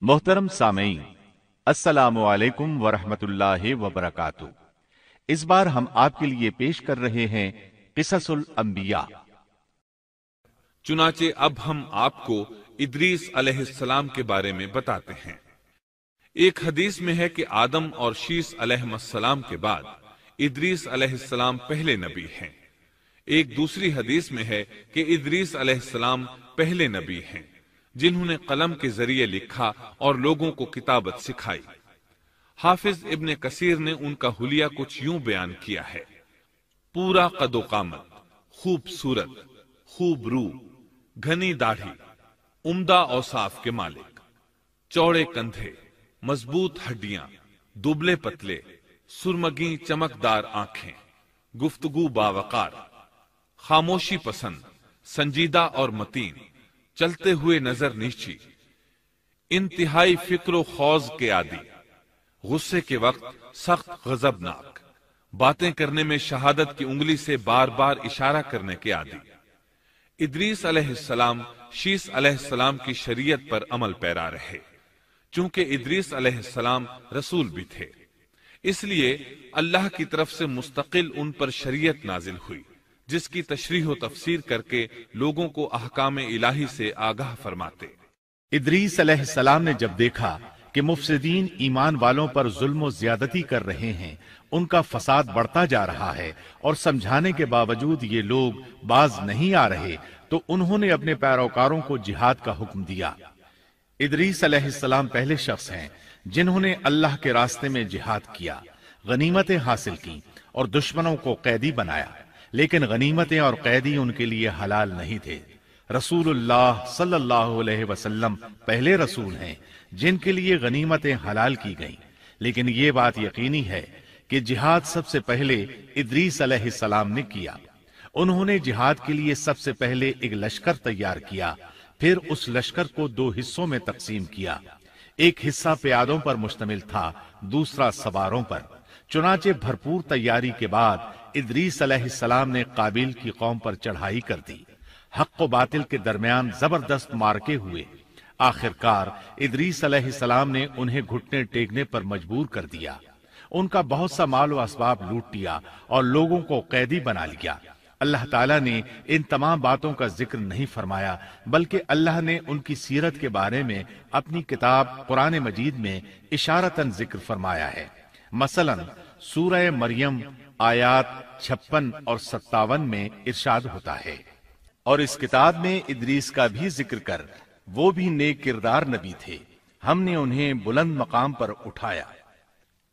मोहतरम सामईन, अस्सलामु अलैकुम वरहमतुल्लाहि वबरकातुहू। इस बार हम आपके लिए पेश कर रहे हैं क़िससुल अंबिया। चुनाचे अब हम आपको इदरीस अलैहिस्सलाम के बारे में बताते हैं। एक हदीस में है कि आदम और शीस अलैहिस्सलाम के बाद इदरीस अलैहिस्सलाम पहले नबी हैं। एक दूसरी हदीस में है कि इदरीस अलैहिस्सलाम पहले नबी हैं जिन्होंने कलम के जरिए लिखा और लोगों को किताबत सिखाई। हाफिज इब्ने कसीर ने उनका हुलिया कुछ यूं बयान किया है: पूरा कदो कामत, खूबसूरत, खूब रू, घनी दाढ़ी, उम्दा औसाफ के मालिक, चौड़े कंधे, मजबूत हड्डियां, दुबले पतले, सुरमगी चमकदार आंखें, गुफ्तगू बावकार, खामोशी पसंद, संजीदा और मतीन, चलते हुए नजर नीची, इंतहाई फिक्र खौज के आदि, गुस्से के वक्त सख्त गजबनाक, बातें करने में शहादत की उंगली से बार बार इशारा करने के आदि। इदरीस अलैहिस्सलाम शीस अलैहिस्सलाम की शरीयत पर अमल पैरा रहे। चूंकि इदरीस अलैहिस्सलाम रसूल भी थे, इसलिए अल्लाह की तरफ से मुस्तकिल उन पर शरीयत नाजिल हुई, जिसकी तशरीह व तफसीर करके लोगों को अहकाम इलाही से आगाह फरमाते। इदरीस अलैहिस्सलाम ने जब देखा कि मुफसिदीन ईमान वालों पर जुल्म ज्यादती कर रहे हैं, उनका फसाद बढ़ता जा रहा है और समझाने के बावजूद ये लोग बाज नहीं आ रहे, तो उन्होंने अपने पैरोकारों को जिहाद का हुक्म दिया। इदरीस अलैहिस्सलाम पहले शख्स हैं जिन्होंने अल्लाह के रास्ते में जिहाद किया, गनीमतें हासिल की और दुश्मनों को कैदी बनाया। लेकिन गनीमतें और कैदी उनके लिए हलाल नहीं थे। रसूलुल्लाह सल्लल्लाहु अलैहि वसल्लम पहले रसूल हैं जिनके लिए गनीमतें हलाल की गईं। लेकिन ये बात यकीनी है कि जिहाद सबसे पहले इदरीस अलैहिस्सलाम ने किया। उन्होंने जिहाद के लिए सबसे पहले एक लश्कर तैयार किया, फिर उस लश्कर को दो हिस्सों में तकसीम किया। एक हिस्सा प्यादों पर मुश्तमिल था, दूसरा सवारों पर। चुनाचे भरपूर तैयारी के बाद इदरीस अलैहिस्सलाम ने काबिल की कौम पर चढ़ाई कर दी। हक व बातिल के दरमियान जबरदस्त मारके हुए। आखिरकार इदरीस अलैहिस्सलाम ने उन्हें घुटने टेकने पर मजबूर कर दिया। उनका बहुत सा माल व असबाब लूट लिया और लोगों को कैदी बना लिया। अल्लाह ताला ने इन तमाम बातों का जिक्र नहीं फरमाया, बल्कि अल्लाह ने उनकी सीरत के बारे में अपनी किताब कुरान मजीद में इशारतन जिक्र फरमाया है। मसलन सूरह मरियम आयात 56 और 57 में इरशाद होता है, और इस किताब में इदरीस का भी जिक्र कर, वो भी नेक किरदार नबी थे, हमने उन्हें बुलंद मकाम पर उठाया।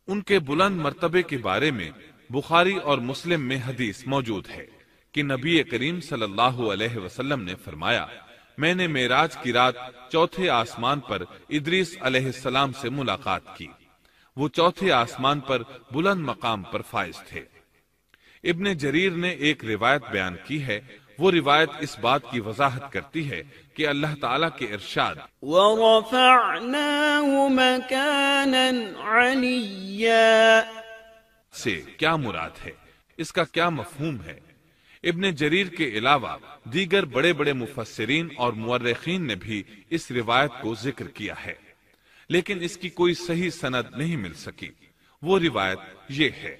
उनके बुलंद मर्तबे के बारे में बुखारी और मुस्लिम में हदीस मौजूद है कि नबी करीम सल्लल्लाहु अलैहि वसल्लम ने फरमाया, मैंने मेराज की रात चौथे आसमान पर इदरीस अलैहिस्सलाम से मुलाकात की। वो चौथे आसमान पर बुलंद मकाम पर फाइज थे। इब्ने जरीर ने एक रिवायत बयान की है। वो रिवायत इस बात की वजाहत करती है कि अल्लाह ताला के इरशाद वरफ़अनाहु मकानन अलिय्या से क्या मुराद है, इसका क्या मफहूम है। इब्ने जरीर के अलावा दीगर बड़े बड़े मुफस्सिरीन और मुअर्रिखीन ने भी इस रिवायत को जिक्र किया है, लेकिन इसकी कोई सही सनद नहीं मिल सकी। वो रिवायत ये है।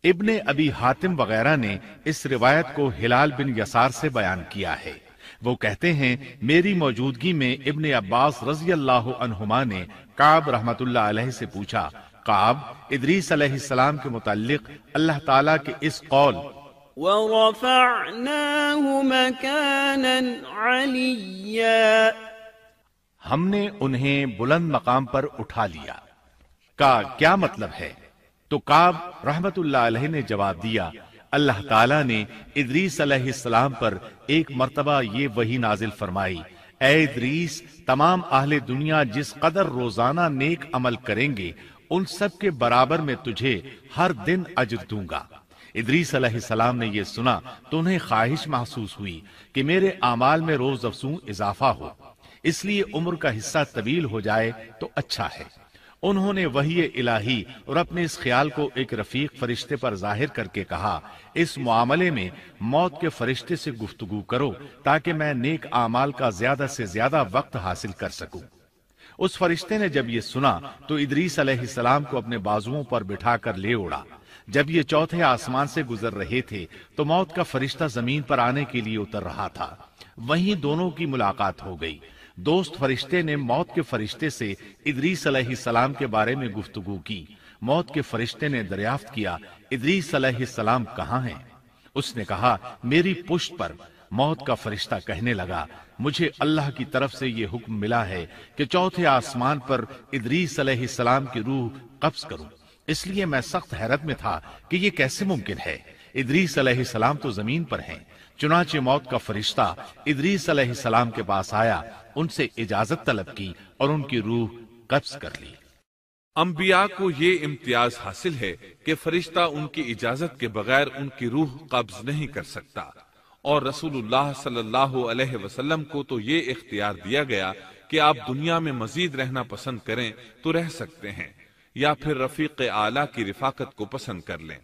इब्ने अबी हातिम वगैरह ने इस रिवायत को हिलाल बिन यसार से बयान किया है। वो कहते हैं, मेरी मौजूदगी में इब्ने अब्बास रज़ी अल्लाहु अन्हुमा ने काब रहमतुल्लाह अलैहि से पूछा, काब, इदरीस अलैहिस्सलाम के मुताल्लिक अल्लाह ताला के इस कौल वरफ़अनाहु मकानन अलिय्या, हमने उन्हें बुलंद मकाम पर उठा लिया, का क्या मतलब है? तो काब रहमतुल्लाह अलैहि ने जवाब दिया, अल्लाह ताला ने इदरीस अलैहिस्सलाम पर एक मर्तबा ये वही नाजिल फरमाई, ऐ इदरीस, तमाम अहले दुनिया जिस कदर रोजाना नेक अमल करेंगे, उन सब के बराबर में तुझे हर दिन अजर दूंगा। इदरीस अलैहिस्सलाम ने यह सुना तो उन्हें ख्वाहिश महसूस हुई कि मेरे आमाल में रोज अफसू इजाफा हो, इसलिए उम्र का हिस्सा तवील हो जाए तो अच्छा है। उन्होंने वही इलाही और अपने इस ख्याल को एक रफीक फरिश्ते पर जाहिर करके कहा, इस मामले में मौत के फरिश्ते से गुफ्तगू करो ताकि मैं नेक आमाल का ज्यादा से ज्यादा वक्त हासिल कर सकूं। उस फरिश्ते ने जब ये सुना तो इदरीस अलैहिस्सलाम को अपने बाजुओं पर बिठा कर ले उड़ा। जब ये चौथे आसमान से गुजर रहे थे तो मौत का फरिश्ता जमीन पर आने के लिए उतर रहा था। वहीं दोनों की मुलाकात हो गई। दोस्त फरिश्ते ने मौत के फरिश्ते से इदरीस अलैहिस्सलाम के बारे में गुफ्तगू की। मौत के फरिश्ते ने दरियाफ्त किया, इदरीस अलैहिस्सलाम कहाँ हैं? उसने कहा, मेरी पुश्त पर। मौत का फरिश्ता कहने लगा, मुझे अल्लाह की तरफ से ये हुक्म मिला है कि चौथे आसमान पर इदरीस अलैहिस्सलाम की रूह कब्ज करूं। इसलिए मैं सख्त हैरत में था कि ये कैसे मुमकिन है। इदरीस अलैहिस्सलाम तो जमीन पर हैं। चुनाचे मौत का फरिश्ता इदरीस अलैहिस्सलाम के पास आया, उनसे इजाजत तलब की और उनकी रूह कब्ज कर ली। अंबिया को ये इम्तियाज हासिल है कि फरिश्ता उनकी इजाजत के बगैर उनकी रूह कब्ज नहीं कर सकता, और रसूलुल्लाह सल्लल्लाहु अलैहि वसल्लम को तो ये इख्तियार दिया गया कि आप दुनिया में मजीद रहना पसंद करें तो रह सकते हैं, या फिर रफीक आला की रिफाकत को पसंद कर लें।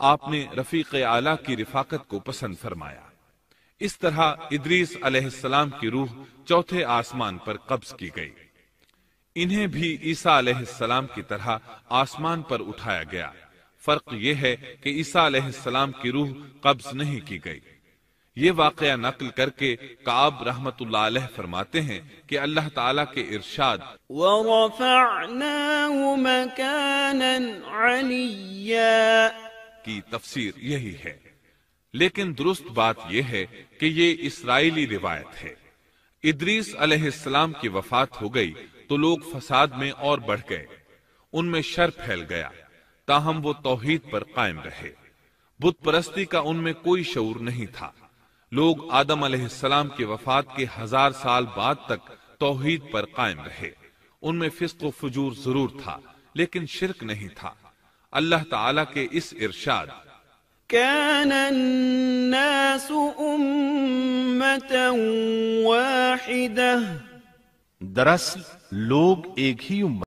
आपने रफीक आला की रिफाकत को पसंद फरमाया। इस तरह इदरीस अलैहिस्सलाम की रूह चौथे आसमान पर कब्ज की गई। इन्हें भी ईसा अलैहिस्सलाम की तरह आसमान पर उठाया गया। फर्क यह है कि ईसा अलैहिस्सलाम की रूह कब्ज नहीं की गई। ये वाकया नकल करके काब रहमतुल्लाह अलैह फरमाते हैं कि अल्लाह ताला के इरशाद वरफ़अनाहु मकानन अलिय्या की तफसीर यही है, लेकिन दुरुस्त बात यह है कि ये इस्राइली रिवायत है। इदरीस अलैहिस्सलाम की वफात हो गई तो लोग फसाद में और बढ़ गए, उनमें शर फैल गया, ताहम वो तौहीद पर कायम रहे। बुत परस्ती का उनमें कोई शऊर नहीं था। लोग आदम अलैहिस्सलाम की वफात के 1000 साल बाद तक तौहीद पर कायम रहे। उनमें फिस्क व फुजूर जरूर था, लेकिन शिरक नहीं था। अल्लाह ताला के इस इरशाद कानन्नासु उम्मतन वाहिदा, दरअसल लोग एक ही उम्मत